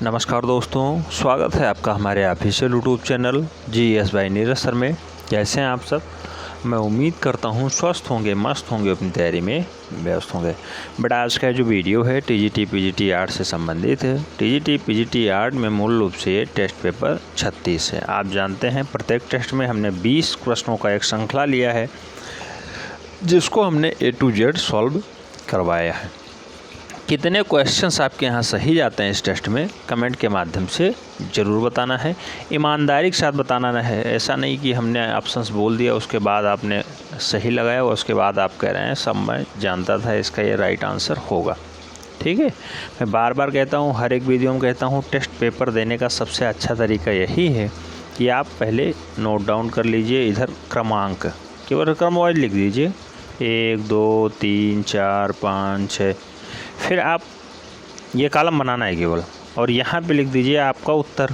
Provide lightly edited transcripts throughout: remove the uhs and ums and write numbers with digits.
नमस्कार दोस्तों, स्वागत है आपका हमारे official YouTube channel GS by Neeraj sir में। कैसे हैं आप सब? मैं उम्मीद करता हूं स्वस्थ होंगे, मस्त होंगे, अपनी तैयारी में व्यस्त होंगे। बट आज का जो वीडियो है TGT PGT आर्ट से संबंधित है। TGT PGT आर्ट में मूल रूप से ये टेस्ट पेपर 36 है। आप जानते हैं प्रत्येक टेस्ट में हमने 20 प्रश्नों का एक श्रृंखला लिया है, जिसको हमने A to Z सॉल्व करवाया है। कितने क्वेश्चंस आपके यहाँ सही जाते हैं इस टेस्ट में, कमेंट के माध्यम से ज़रूर बताना है। ईमानदारी के साथ बताना है, ऐसा नहीं कि हमने ऑप्शंस बोल दिया उसके बाद आपने सही लगाया और उसके बाद आप कह रहे हैं सब मैं जानता था इसका ये राइट आंसर होगा। ठीक है, मैं बार बार कहता हूँ, हर एक वीडियो में कहता हूँ, टेस्ट पेपर देने का सबसे अच्छा तरीका यही है कि आप पहले नोट डाउन कर लीजिए। इधर क्रमांक केवल क्रम वाइज लिख दीजिए, 1 2 3 4 5 6। फिर आप ये कॉलम बनाना है केवल, और यहाँ पे लिख दीजिए आपका उत्तर।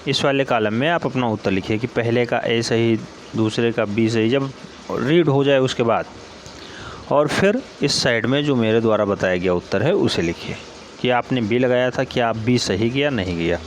इस वाले कॉलम में आप अपना उत्तर लिखिए कि पहले का A सही, दूसरे का B सही, जब रीड हो जाए उसके बाद। और फिर इस साइड में जो मेरे द्वारा बताया गया उत्तर है उसे लिखिए कि आपने B लगाया था, क्या आप B सही किया नहीं किया,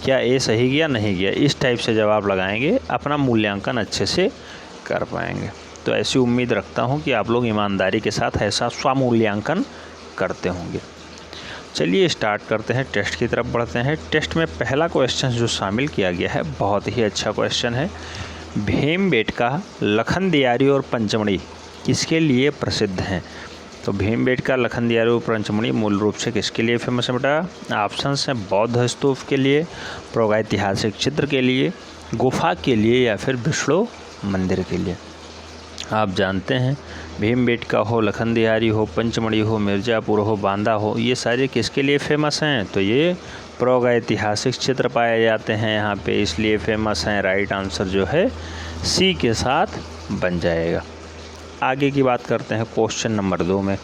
क्या A सही किया नहीं किया। इस टाइप से जब आप लगाएंगे अपना मूल्यांकन अच्छे से कर पाएंगे। तो ऐसी उम्मीद रखता हूं कि आप लोग ईमानदारी के साथ ऐसा स्वमूल्यांकन करते होंगे। चलिए स्टार्ट करते हैं, टेस्ट की तरफ बढ़ते हैं। टेस्ट में पहला क्वेश्चन जो शामिल किया गया है बहुत ही अच्छा क्वेश्चन है। भीमबेटका, लखनदियारी और पंचमढ़ी किसके लिए प्रसिद्ध हैं? तो भीमबेटका, लखनदियारी और पंचमढ़ी मूल रूप से किसके लिए फेमस है बेटा? ऑप्शंस हैं बौद्ध स्तूप के लिए, प्रागैतिहासिक चित्र के लिए, गुफा के लिए, या फिर विष्णु मंदिर के लिए। आप जानते हैं भीमबेटका हो, लखनदियारी हो, पंचमढ़ी हो, मिर्ज़ापुर हो, बांदा हो, ये सारे किसके लिए फेमस हैं? तो ये प्रागैतिहासिक चित्र पाए जाते हैं यहाँ पे, इसलिए फेमस हैं। राइट आंसर जो है C के साथ बन जाएगा। आगे की बात करते हैं क्वेश्चन नंबर 2 में।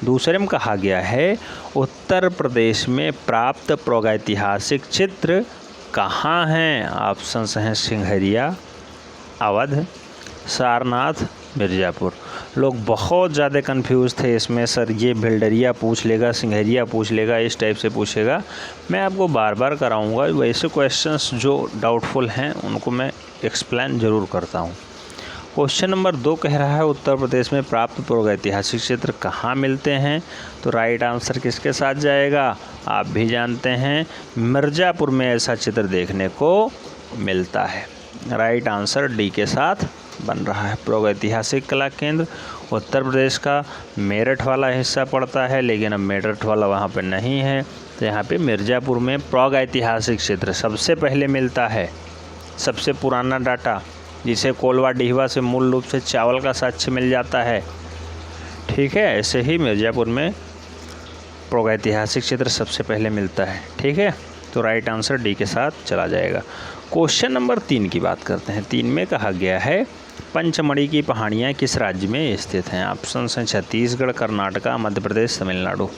दूसरे में कहा गया है उत्तर प्रदेश में प्राप्त प्रागैतिहासिक चित्र कहाँ हैं? ऑप्शंस हैं सिंघरिया, अवध, सारनाथ, मिर्ज़ापुर। लोग बहुत ज़्यादा कंफ्यूज थे इसमें, सर ये भिल्डरिया पूछ लेगा, सिंघरिया पूछ लेगा, इस टाइप से पूछेगा। मैं आपको बार बार कराऊंगा, वैसे क्वेश्चंस जो डाउटफुल हैं उनको मैं एक्सप्लेन ज़रूर करता हूं। क्वेश्चन नंबर 2 कह रहा है उत्तर प्रदेश में प्राप्त प्रागैतिहासिक चित्र कहाँ मिलते हैं? तो राइट आंसर किसके साथ जाएगा? आप भी जानते हैं मिर्ज़ापुर में ऐसा चित्र देखने को मिलता है। राइट आंसर D के साथ बन रहा है। प्रागैतिहासिक कला केंद्र उत्तर प्रदेश का मेरठ वाला हिस्सा पड़ता है, लेकिन अब मेरठ वाला वहाँ पे नहीं है, तो यहाँ पे मिर्ज़ापुर में प्रागैतिहासिक चित्र सबसे पहले मिलता है। सबसे पुराना डाटा, जिसे कोलवा डिहवा से मूल रूप से चावल का साक्ष्य मिल जाता है। ठीक है, ऐसे ही मिर्ज़ापुर में प्रागैतिहासिक चित्र सबसे पहले मिलता है। ठीक है, तो राइट आंसर D के साथ चला जाएगा। क्वेश्चन नंबर 3 की बात करते हैं। 3 में कहा गया है पंचमढ़ी की पहाड़ियाँ किस राज्य में स्थित हैं? ऑप्शंस हैं छत्तीसगढ़, कर्नाटका, मध्य प्रदेश, तमिलनाडु।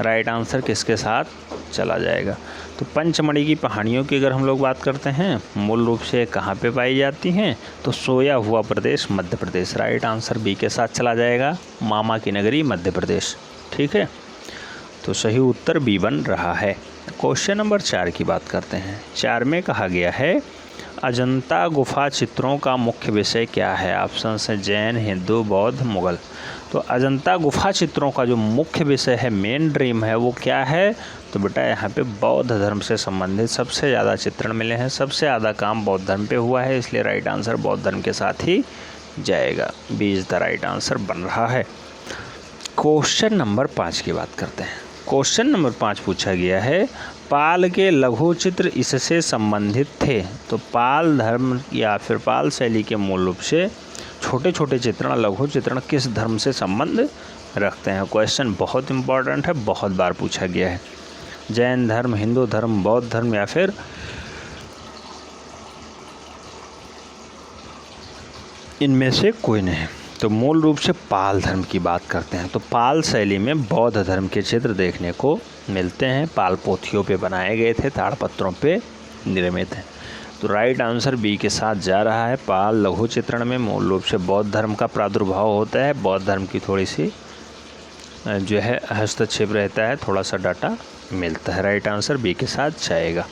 राइट आंसर किसके साथ चला जाएगा? तो पंचमढ़ी की पहाड़ियों की अगर हम लोग बात करते हैं, मूल रूप से कहाँ पे पाई जाती हैं? तो सोया हुआ प्रदेश, Madhya Pradesh. Right answer B के साथ चला जाएगा, मामा की नगरी मध्य प्रदेश। ठीक है, तो सही उत्तर B बन रहा है। क्वेश्चन नंबर 4 की बात करते हैं। 4 में कहा गया है अजंता गुफा चित्रों का मुख्य विषय क्या है? ऑप्शंस हैं जैन, हिंदू, बौद्ध, मुगल। तो अजंता गुफा चित्रों का जो मुख्य विषय है, मेन ड्रीम है, वो क्या है? तो बेटा यहाँ पे बौद्ध धर्म से संबंधित सबसे ज़्यादा चित्रण मिले हैं, सबसे ज़्यादा काम बौद्ध धर्म पे हुआ है, इसलिए राइट आंसर बौद्ध धर्म के साथ ही जाएगा। B is the right answer बन रहा है। क्वेश्चन नंबर 5 की बात करते हैं। क्वेश्चन नंबर 5 पूछा गया है पाल के लघु चित्र इससे संबंधित थे। तो पाल धर्म या फिर पाल शैली के मूल रूप से छोटे छोटे चित्रण, लघु चित्रण किस धर्म से संबंध रखते हैं? क्वेश्चन बहुत इंपॉर्टेंट है, बहुत बार पूछा गया है। जैन धर्म, हिंदू धर्म, बौद्ध धर्म, या फिर इनमें से कोई नहीं। तो मूल रूप से पाल धर्म की बात करते हैं। तो पाल शैली में बौद्ध धर्म के चित्र देखने को मिलते हैं। पाल पोथियों पे बनाए गए थे, ताड़पत्रों पे निर्मित हैं। तो राइट आंसर B के साथ जा रहा है। पाल लघु चित्रण में मूल रूप से बौद्ध धर्म का प्रादुर्भाव होता है। बौद्ध धर्म की थोड़ी सी जो है हस्तक्षेप रहता है, थोड़ा सा डाटा मिलता है। राइट आंसर बी के साथ जाएगा।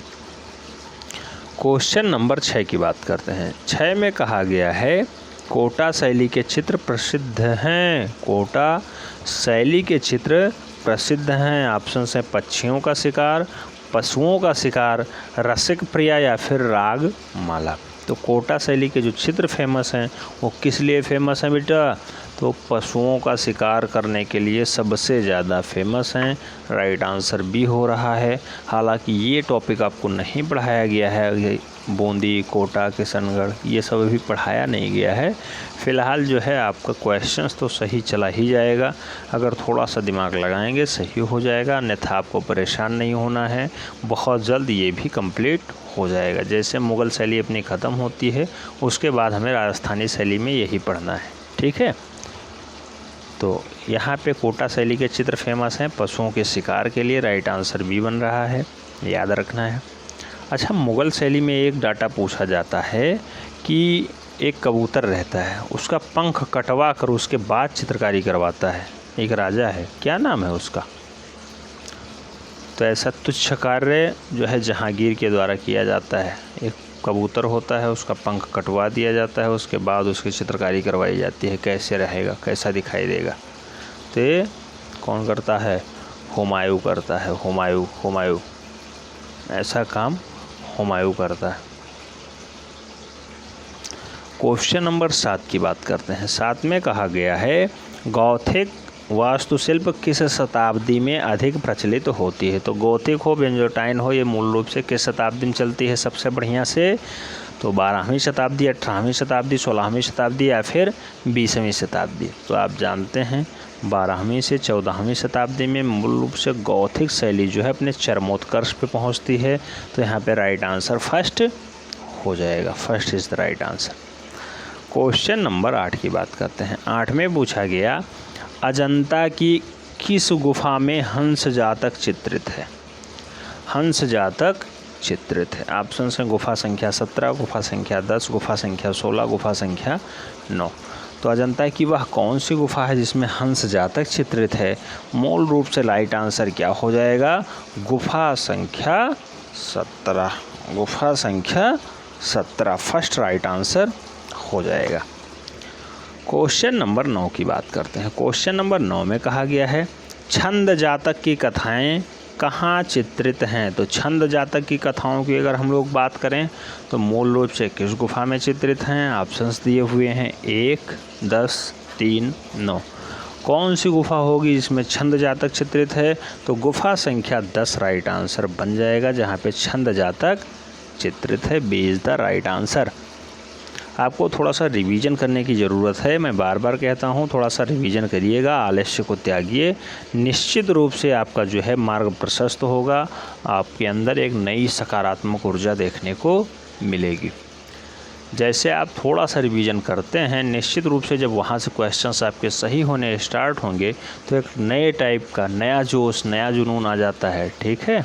क्वेश्चन नंबर 6 की बात करते हैं। 6 में कहा गया है कोटा शैली के चित्र प्रसिद्ध हैं। कोटा शैली के चित्र प्रसिद्ध हैं। ऑप्शन है पक्षियों का शिकार, पशुओं का शिकार, रसिक प्रिया या फिर राग माला। तो कोटा शैली के जो चित्र फेमस हैं वो किस लिए फेमस हैं बेटा? तो पशुओं का शिकार करने के लिए सबसे ज़्यादा फेमस हैं। राइट आंसर बी हो रहा है। हालांकि ये टॉपिक आपको नहीं पढ़ाया गया है, बूंदी, कोटा, किशनगढ़ ये सब अभी पढ़ाया नहीं गया है। फ़िलहाल जो है आपका क्वेश्चंस तो सही चला ही जाएगा, अगर थोड़ा सा दिमाग लगाएंगे सही हो जाएगा, अन्यथा आपको परेशान नहीं होना है। बहुत जल्द ये भी कंप्लीट हो जाएगा। जैसे मुग़ल शैली अपनी ख़त्म होती है उसके बाद हमें राजस्थानी शैली में यही पढ़ना है, ठीक है। तो यहाँ पे कोटा शैली के चित्र फेमस हैं पशुओं के शिकार के लिए। राइट आंसर बी बन रहा है, याद रखना है। अच्छा, मुग़ल शैली में एक डाटा पूछा जाता है कि एक कबूतर रहता है, उसका पंख कटवा कर उसके बाद चित्रकारी करवाता है। एक राजा है, क्या नाम है उसका? तो ऐसा तुच्छ कार्य जो है जहांगीर के द्वारा किया जाता है। एक कबूतर होता है, उसका पंख कटवा दिया जाता है, उसके बाद उसकी चित्रकारी करवाई जाती है, कैसे रहेगा, कैसा दिखाई देगा। तो ये कौन करता है? हुमायूं करता है। हुमायूं ऐसा काम हुमायूं करता है। क्वेश्चन नंबर 7 की बात करते हैं। 7 में कहा गया है गॉथिक वास्तुशिल्प किस शताब्दी में अधिक प्रचलित होती है? तो गॉथिक हो, बेंजोटाइन हो, ये मूल रूप से किस शताब्दी में चलती है सबसे बढ़िया से? तो 12वीं शताब्दी, 18वीं शताब्दी, 16वीं शताब्दी या फिर 20वीं शताब्दी। तो आप जानते हैं 12वीं से 14वीं शताब्दी में मूल रूप से गॉथिक शैली जो है अपने चरमोत्कर्ष पे पहुंचती है। तो यहाँ पे राइट आंसर फर्स्ट हो जाएगा। First is the right answer. Question number 8 की बात करते हैं। 8 में पूछा गया अजंता की किस गुफा में हंस जातक चित्रित है? हंस जातक चित्रित है। ऑप्शन हैं गुफा संख्या 17, गुफा संख्या 10, गुफा संख्या 16, गुफा संख्या 9। तो अजंता की वह कौन सी गुफा है जिसमें हंस जातक चित्रित है? मूल रूप से राइट आंसर क्या हो जाएगा? गुफा संख्या 17। गुफा संख्या 17 फर्स्ट राइट आंसर हो जाएगा। क्वेश्चन नंबर 9 की बात करते हैं। क्वेश्चन नंबर 9 में कहा गया है छंद जातक की कथाएं कहाँ चित्रित हैं? तो छंद जातक की कथाओं की अगर हम लोग बात करें तो मूल रूप से किस गुफा में चित्रित हैं? ऑप्शंस दिए हुए हैं 1, 10, 3, 9। कौन सी गुफा होगी जिसमें छंद जातक चित्रित है? तो गुफा संख्या 10 राइट आंसर बन जाएगा, जहाँ पे छंद जातक चित्रित है। B is the right answer. आपको थोड़ा सा रिवीजन करने की ज़रूरत है। मैं बार बार कहता हूँ थोड़ा सा रिवीजन करिएगा, आलस्य को त्यागिए। निश्चित रूप से आपका जो है मार्ग प्रशस्त होगा, आपके अंदर एक नई सकारात्मक ऊर्जा देखने को मिलेगी। जैसे आप थोड़ा सा रिवीजन करते हैं, निश्चित रूप से जब वहाँ से क्वेश्चंस आपके सही होने स्टार्ट होंगे तो एक नए टाइप का नया जोश, नया जुनून आ जाता है, ठीक है।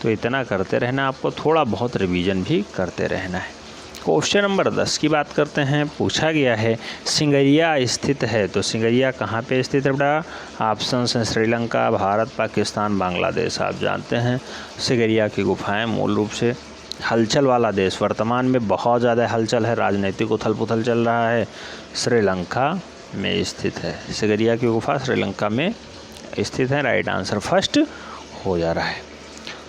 तो इतना करते रहना, आपको थोड़ा बहुत रिवीजन भी करते रहना है। क्वेश्चन नंबर 10 की बात करते हैं। पूछा गया है सिंगरिया स्थित है। तो सिंगरिया कहाँ पे स्थित है बेटा? ऑप्शन हैं श्रीलंका, भारत, पाकिस्तान, बांग्लादेश। आप जानते हैं सिंगरिया की गुफाएं मूल रूप से हलचल वाला देश, वर्तमान में बहुत ज़्यादा हलचल है, राजनीतिक उथल पुथल चल रहा है, श्रीलंका में स्थित है। सिंगरिया की गुफा श्रीलंका में स्थित है। राइट आंसर फर्स्ट हो जा रहा है।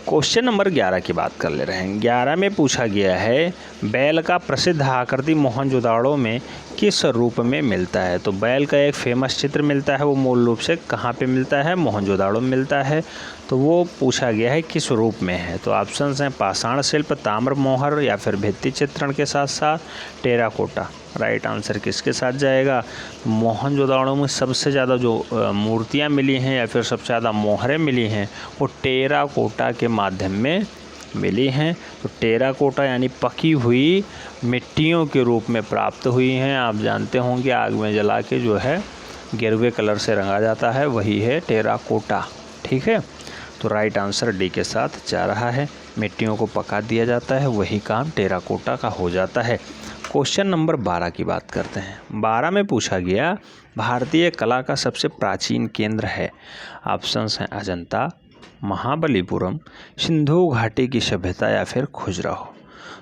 क्वेश्चन नंबर 11 की बात कर ले रहे हैं। 11 में पूछा गया है बैल का प्रसिद्ध आकृति मोहनजोदाड़ो में किस रूप में मिलता है? तो बैल का एक फेमस चित्र मिलता है, वो मूल रूप से कहाँ पे मिलता है? मोहनजोदाड़ो में मिलता है। तो वो पूछा गया है किस रूप में है? तो ऑप्शंस हैं पाषाण शिल्प, ताम्र मोहर या फिर भित्ति चित्रण के साथ साथ टेराकोटा। राइट आंसर किसके साथ जाएगा? मोहनजोदाड़ो में सबसे ज़्यादा जो मूर्तियाँ मिली हैं या फिर सबसे ज़्यादा मोहरें मिली हैं वो टेराकोटा के माध्यम में मिली हैं। तो टेराकोटा यानी पकी हुई मिट्टियों के रूप में प्राप्त हुई हैं। आप जानते होंगे आग में जला के जो है गिरवे कलर से रंगा जाता है, वही है टेराकोटा, ठीक है। तो राइट आंसर डी के साथ जा रहा है। मिट्टियों को पका दिया जाता है, वही काम टेराकोटा का हो जाता है। क्वेश्चन नंबर 12 की बात करते हैं। 12 में पूछा गया भारतीय कला का सबसे प्राचीन केंद्र है? ऑप्शंस हैं अजंता, महाबलीपुरम, सिंधु घाटी की सभ्यता या फिर खजुराहो।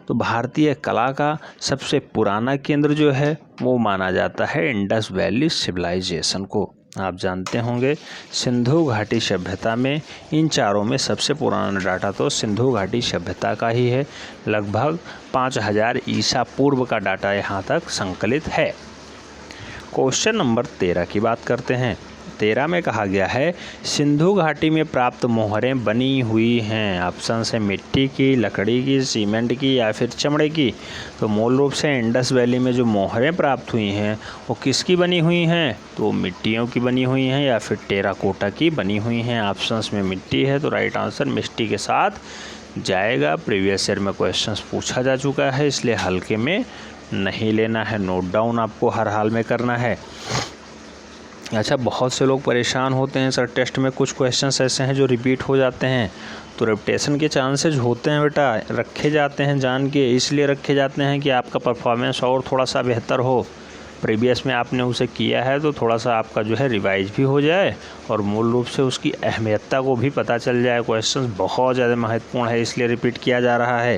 तो भारतीय कला का सबसे पुराना केंद्र जो है वो माना जाता है इंडस वैली सिविलाइजेशन को। आप जानते होंगे सिंधु घाटी सभ्यता में इन चारों में सबसे पुराना डाटा तो सिंधु घाटी सभ्यता का ही है। लगभग 5000 ईसा पूर्व का डाटा यहाँ तक संकलित है। क्वेश्चन नंबर 13 की बात करते हैं। 13 में कहा गया है सिंधु घाटी में प्राप्त मोहरें बनी हुई हैं। ऑप्शन है मिट्टी की, लकड़ी की, सीमेंट की या फिर चमड़े की। तो मूल रूप से इंडस वैली में जो मोहरें प्राप्त हुई हैं वो किसकी बनी हुई हैं? तो मिट्टियों की बनी हुई हैं या फिर टेराकोटा की बनी हुई हैं। ऑप्शंस में मिट्टी है तो राइट आंसर मिट्टी के साथ जाएगा। प्रीवियस ईयर में क्वेश्चंस पूछा जा चुका है, इसलिए हल्के में नहीं लेना है, नोट डाउन आपको हर हाल में करना है। अच्छा, बहुत से लोग परेशान होते हैं सर टेस्ट में कुछ क्वेश्चंस ऐसे हैं जो रिपीट हो जाते हैं, तो रिपीटेशन के चांसेस होते हैं बेटा, रखे जाते हैं जान के, इसलिए रखे जाते हैं कि आपका परफॉर्मेंस और थोड़ा सा बेहतर हो। प्रीवियस में आपने उसे किया है तो थोड़ा सा आपका जो है रिवाइज भी हो जाए और मूल रूप से उसकी अहमियतता को भी पता चल जाए। क्वेश्चन बहुत ज़्यादा महत्वपूर्ण है, इसलिए रिपीट किया जा रहा है।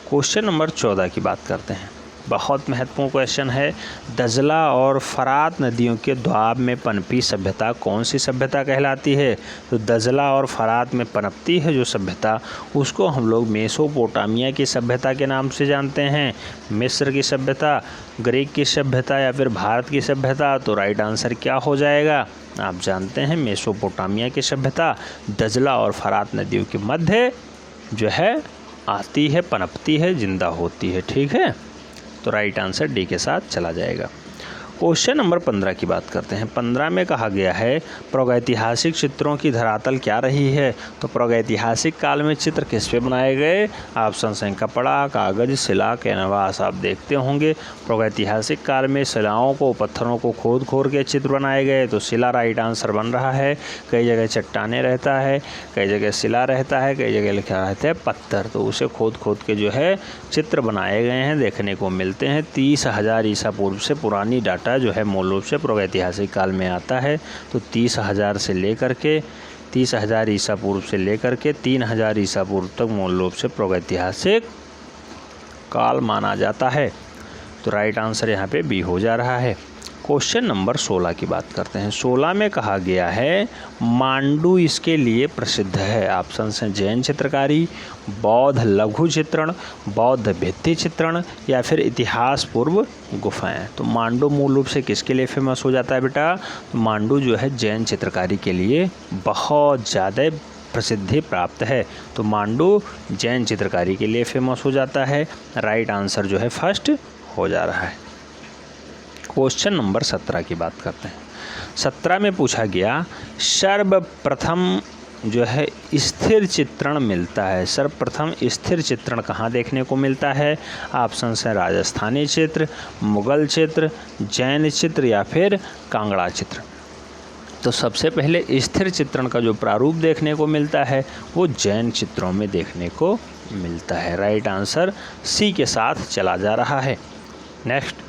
क्वेश्चन नंबर 14 की बात करते हैं। बहुत महत्वपूर्ण क्वेश्चन है। दजला और फरात नदियों के द्वाब में पनपी सभ्यता कौन सी सभ्यता कहलाती है? तो दजला और फरात में पनपती है जो सभ्यता, उसको हम लोग मेसोपोटामिया की सभ्यता के नाम से जानते हैं। मिस्र की सभ्यता, ग्रीक की सभ्यता या फिर भारत की सभ्यता। तो राइट आंसर क्या हो जाएगा? आप जानते हैं मेसोपोटामिया की सभ्यता दजला और फरात नदियों के मध्य जो है आती है, पनपती है, जिंदा होती है। ठीक है, तो राइट आंसर डी के साथ चला जाएगा। क्वेश्चन नंबर 15 की बात करते हैं। 15 में कहा गया है प्रागैतिहासिक चित्रों की धरातल क्या रही है? तो प्रागैतिहासिक काल में चित्र किस पे बनाए गए? ऑप्शन हैं कपड़ा, कागज, शिला, कैनवास। आप देखते होंगे प्रागैतिहासिक काल में शिलाओं को, पत्थरों को खोद खोद के चित्र बनाए गए, तो शिला राइट आंसर बन रहा है। कई जगह चट्टाने रहता है, कई जगह शिला रहता है, कई जगह लिखा रहता है पत्थर, तो उसे खोद खोद के जो है चित्र बनाए गए हैं, देखने को मिलते हैं। 30,000 ईसा पूर्व से पुरानी डाटा जो है मूल रूप से प्रागैतिहासिक काल में आता है। तो 30,000 से लेकर के 30,000 ईसा पूर्व से लेकर के 3,000 ईसा पूर्व तक मूल रूप से प्रागैतिहासिक काल माना जाता है। तो राइट आंसर यहाँ पे बी हो जा रहा है। क्वेश्चन नंबर 16 की बात करते हैं। 16 में कहा गया है मांडू इसके लिए प्रसिद्ध है। ऑप्शन हैं जैन चित्रकारी, बौद्ध लघु चित्रण, बौद्ध भित्ति चित्रण या फिर इतिहास पूर्व गुफाएं। तो मांडू मूल रूप से किसके लिए फेमस हो जाता है बेटा? तो मांडू जो है जैन चित्रकारी के लिए बहुत ज़्यादा प्रसिद्धि प्राप्त है। तो मांडू जैन चित्रकारी के लिए फेमस हो जाता है। राइट आंसर जो है फर्स्ट हो जा रहा है। क्वेश्चन नंबर 17 की बात करते हैं। 17 में पूछा गया सर्वप्रथम जो है स्थिर चित्रण मिलता है। सर्वप्रथम स्थिर चित्रण कहाँ देखने को मिलता है? ऑप्शन है राजस्थानी चित्र, मुगल चित्र, जैन चित्र या फिर कांगड़ा चित्र। तो सबसे पहले स्थिर चित्रण का जो प्रारूप देखने को मिलता है वो जैन चित्रों में देखने को मिलता है। राइट आंसर सी के साथ चला जा रहा है। नेक्स्ट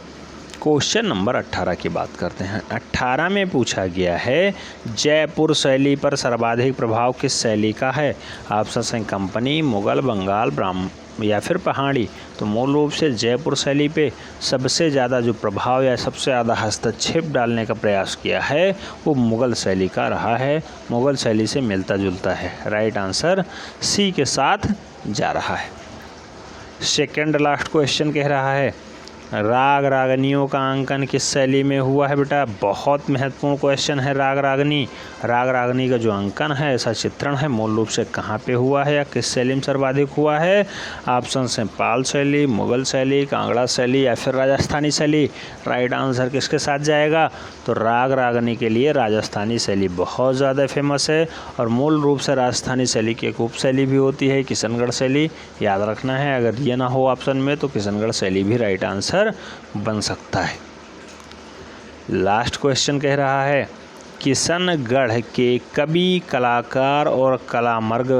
क्वेश्चन नंबर 18 की बात करते हैं। 18 में पूछा गया है जयपुर शैली पर सर्वाधिक प्रभाव किस शैली का है? ऑप्शन हैं कंपनी, मुगल, बंगाल, ब्राह्मण या फिर पहाड़ी। तो मूल रूप से जयपुर शैली पे सबसे ज़्यादा जो प्रभाव या सबसे ज़्यादा हस्तक्षेप डालने का प्रयास किया है वो मुगल शैली का रहा है, मुगल शैली से मिलता जुलता है। राइट आंसर सी के साथ जा रहा है। सेकेंड लास्ट क्वेश्चन कह रहा है राग रागनियों का अंकन किस शैली में हुआ है बेटा? बहुत महत्वपूर्ण क्वेश्चन है। राग रागनी, राग रागनी का जो अंकन है, ऐसा चित्रण है, मूल रूप से कहाँ पे हुआ है या किस शैली में सर्वाधिक हुआ है? ऑप्शन हैं पाल शैली, मुगल शैली, कांगड़ा शैली या फिर राजस्थानी शैली। राइट आंसर किसके साथ जाएगा? तो राग रागनी के लिए राजस्थानी शैली बहुत ज़्यादा फेमस है और मूल रूप से राजस्थानी शैली की एक उप शैली भी होती है किशनगढ़ शैली। याद रखना है, अगर ये ना हो ऑप्शन में तो किशनगढ़ शैली भी राइट आंसर बन सकता है। लास्ट क्वेश्चन कह रहा है किशनगढ़ के कवि, कलाकार और कलामर्ग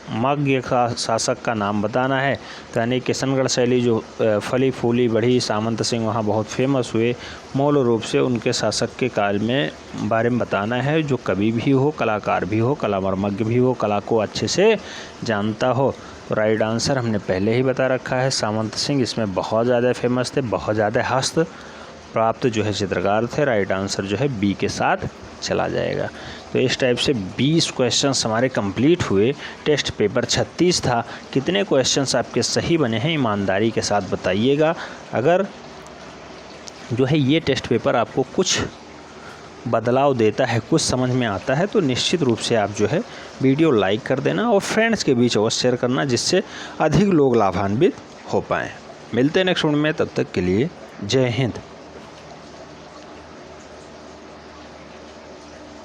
मौर्य शासक का नाम बताना है। तो यानी किशनगढ़ शैली जो फली फूली बढ़ी, सामंत सिंह वहाँ बहुत फेमस हुए, मूल रूप से उनके शासक के काल में बारे में बताना है, जो कवि भी हो, कलाकार भी हो, कलामर्मज्ञ भी हो, कला को अच्छे से जानता हो। तो राइट आंसर हमने पहले ही बता रखा है, सामंत सिंह इसमें बहुत ज़्यादा फेमस थे, बहुत ज़्यादा हस्त प्राप्त जो है चित्रकार थे। राइट आंसर जो है बी के साथ चला जाएगा। तो इस टाइप से 20 क्वेश्चंस हमारे कंप्लीट हुए। टेस्ट पेपर 36 था। कितने क्वेश्चंस आपके सही बने हैं ईमानदारी के साथ बताइएगा। अगर जो है ये टेस्ट पेपर आपको कुछ बदलाव देता है, कुछ समझ में आता है, तो निश्चित रूप से आप जो है वीडियो लाइक कर देना और फ्रेंड्स के बीच अवश्य शेयर करना, जिससे अधिक लोग लाभान्वित हो पाएँ। मिलते हैं नेक्स्ट वीडियो में, तब तक के लिए जय हिंद।